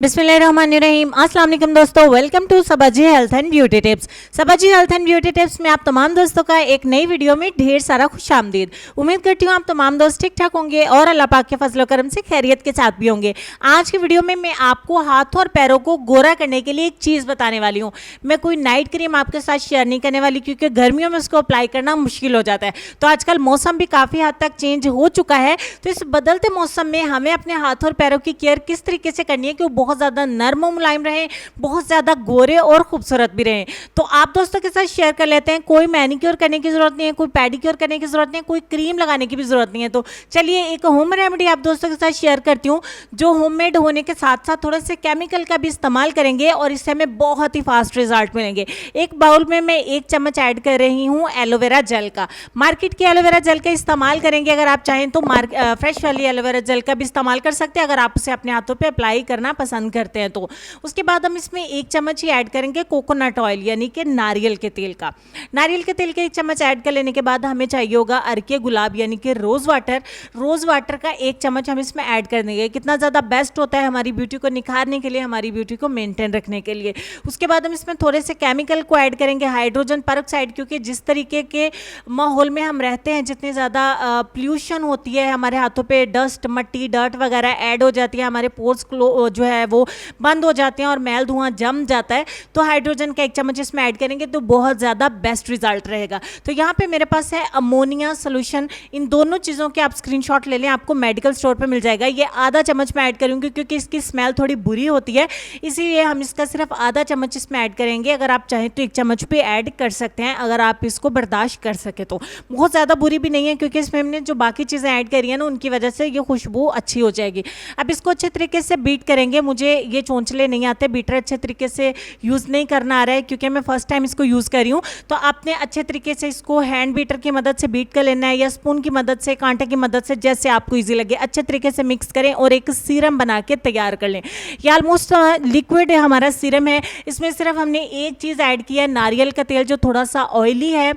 बिस्मिल्लाहिर्रहमानिर्रहीम। अस्सलाम वालेकुम दोस्तों, welcome to Sabaji health and beauty tips. Sabaji health and beauty tips में आप तमाम दोस्तों का एक नई वीडियो में ढेर सारा खुशामदीद। उम्मीद करती हूँ आप तमाम दोस्त ठीक ठाक होंगे और अल्लाह पाक के फजल करम से खैरियत के साथ भी होंगे। आज की वीडियो में मैं आपको हाथों और पैरों को गोरा करने के लिए एक चीज़ बताने वाली हूँ। मैं कोई नाइट क्रीम आपके साथ शेयर नहीं करने वाली, क्योंकि गर्मियों में उसको अप्लाई करना मुश्किल हो जाता है। तो आजकल मौसम भी काफ़ी हद तक चेंज हो चुका है, तो इस बदलते मौसम में हमें अपने हाथों और पैरों की केयर किस तरीके से करनी है कि वो बहुत ज़्यादा नर्म मुलायम रहें, बहुत ज़्यादा गोरे और खूबसूरत भी रहें। तो आप दोस्तों के साथ शेयर कर लेते हैं। कोई मैनिक्योर करने की ज़रूरत नहीं है, कोई पेडिक्योर करने की ज़रूरत नहीं है, कोई क्रीम लगाने की भी ज़रूरत नहीं है। तो चलिए एक होम रेमेडी आप दोस्तों के साथ शेयर करती हूँ, जो होममेड होने के साथ साथ थोड़े से केमिकल का भी इस्तेमाल करेंगे और इससे हमें बहुत ही फास्ट रिजल्ट मिलेंगे। एक बाउल में मैं 1 चम्मच ऐड कर रही हूँ एलोवेरा जेल का। मार्केट के एलोवेरा जेल का इस्तेमाल करेंगे, अगर आप चाहें तो फ्रेश वाली एलोवेरा जेल का भी इस्तेमाल कर सकते हैं, अगर आप उसे अपने हाथों पर अप्लाई करना पसंद करते हैं तो। उसके बाद हम इसमें 1 चम्मच ही ऐड करेंगे कोकोनट ऑयल, यानी कि नारियल के तेल का। नारियल के तेल के 1 चम्मच ऐड कर लेने के बाद हमें चाहिए होगा अर्के गुलाब यानी कि रोज़ वाटर। रोज़ वाटर का 1 चम्मच हम इसमें ऐड कर देंगे। कितना ज़्यादा बेस्ट होता है हमारी ब्यूटी को निखारने के लिए, हमारी ब्यूटी को मेंटेन रखने के लिए। उसके बाद हम इसमें थोड़े से केमिकल को ऐड करेंगे, हाइड्रोजन परऑक्साइड, क्योंकि जिस तरीके के माहौल में हम रहते हैं, जितनी ज़्यादा पोल्यूशन होती है, हमारे हाथों पे डस्ट, मट्टी, डर्ट वगैरह ऐड हो जाती है, हमारे पोर्स जो है वो बंद हो जाते हैं और मैल धुआं जम जाता है। तो हाइड्रोजन का 1 चम्मच इसमें ऐड करेंगे तो बहुत ज़्यादा बेस्ट रिजल्ट रहेगा। तो यहाँ पे मेरे पास है अमोनिया सोल्यूशन। इन दोनों चीज़ों के आप स्क्रीनशॉट ले लें, आपको मेडिकल स्टोर पे मिल जाएगा। ये आधा चम्मच में ऐड करूँगी क्योंकि इसकी स्मेल थोड़ी बुरी होती है, इसीलिए हम इसका सिर्फ आधा चम्मच इसमें ऐड करेंगे। अगर आप चाहें तो 1 चम्मच भी ऐड कर सकते हैं, अगर आप इसको बर्दाश्त कर सके तो। बहुत ज़्यादा बुरी भी नहीं है, क्योंकि इसमें हमने जो बाकी चीज़ें ऐड करी है ना, उनकी वजह से ये खुशबू अच्छी हो जाएगी। अब इसको अच्छे तरीके से बीट करेंगे। मुझे ये चोंचले नहीं आते, बीटर अच्छे तरीके से यूज़ नहीं करना आ रहा है, क्योंकि मैं फर्स्ट टाइम इसको यूज़ कर रही हूँ। तो आपने अच्छे तरीके से इसको हैंड बीटर की मदद से बीट कर लेना है, या स्पून की मदद से, कांटे की मदद से, जैसे आपको इजी लगे। अच्छे तरीके से मिक्स करें और एक सीरम बना के तैयार कर लें। ये ऑलमोस्ट लिक्विड हमारा सीरम है। इसमें सिर्फ हमने एक चीज़ ऐड की है, नारियल का तेल, जो थोड़ा सा ऑयली है,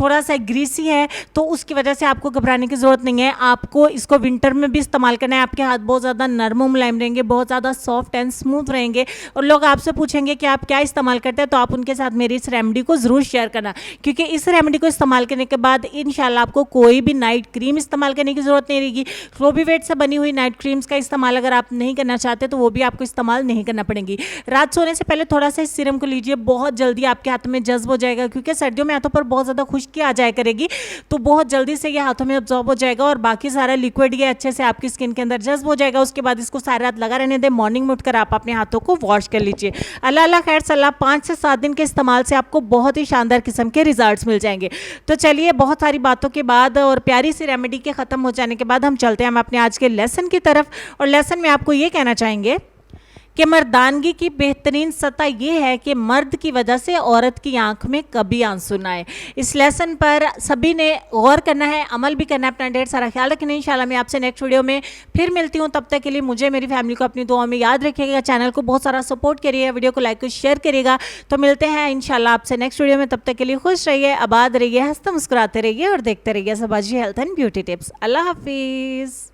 थोड़ा सा ग्रीसी है, तो उसकी वजह से आपको घबराने की ज़रूरत नहीं है। आपको इसको विंटर में भी इस्तेमाल करना है। आपके हाथ बहुत ज़्यादा नरम मुलायम रहेंगे, बहुत ज़्यादा सॉफ्ट एंड स्मूथ रहेंगे, और लोग आपसे पूछेंगे कि आप क्या इस्तेमाल करते हैं, तो आप उनके साथ मेरी इस रेमेडी को ज़रूर शेयर करना, क्योंकि इस रेमेडी को इस्तेमाल करने के बाद इंशाल्लाह आपको कोई भी नाइट क्रीम इस्तेमाल करने की ज़रूरत नहीं रहेगी। फ्लोबीवेट से बनी हुई नाइट क्रीम्स का इस्तेमाल अगर आप नहीं करना चाहते तो वो भी आपको इस्तेमाल नहीं करना पड़ेगी। रात सोने से पहले थोड़ा सा इस सीरम को लीजिए, बहुत जल्दी आपके हाथों में जज्ब हो जाएगा, क्योंकि सर्दियों में हाथों पर बहुत ज़्यादा खुश्की आ जाया करेगी, तो बहुत जल्दी से ये हाथों में अब्जॉर्ब हो जाएगा और बाकी सारा लिक्विड ये अच्छे से आपकी स्किन के अंदर जज्ब हो जाएगा। उसके बाद इसको सारी रात लगा रहने दें, मॉर्निंग में उठकर आप अपने हाथों को वॉश कर लीजिए। अल्लाह खैर सलाह, 5 से 7 दिन के इस्तेमाल से आपको बहुत ही शानदार किस्म के रिजल्ट्स मिल जाएंगे। तो चलिए, बहुत सारी बातों के बाद और प्यारी सी रेमेडी के ख़त्म हो जाने के बाद हम चलते हैं हम अपने आज के लेसन की तरफ। और लेसन में आपको ये कहना चाहेंगे कि मर्दानगी की बेहतरीन सतह ये है कि मर्द की वजह से औरत की आंख में कभी आंसू ना आए। इस लेसन पर सभी ने गौर करना है, अमल भी करना है, अपना ढेर सारा ख्याल रखना है। इंशाल्लाह मैं आपसे नेक्स्ट वीडियो में फिर मिलती हूँ। तब तक के लिए मुझे, मेरी फैमिली को अपनी दुआ में याद रखिएगा। चैनल को बहुत सारा सपोर्ट करिएगा, वीडियो को लाइक और शेयर करिएगा। तो मिलते हैं इंशाल्लाह आपसे नेक्स्ट वीडियो में। तब तक के लिए खुश रहिए, आबाद रहिए, हंसते मुस्कुराते रहिए और देखते रहिए सबाजी हेल्थ एंड ब्यूटी टिप्स। अल्लाह हाफिज़।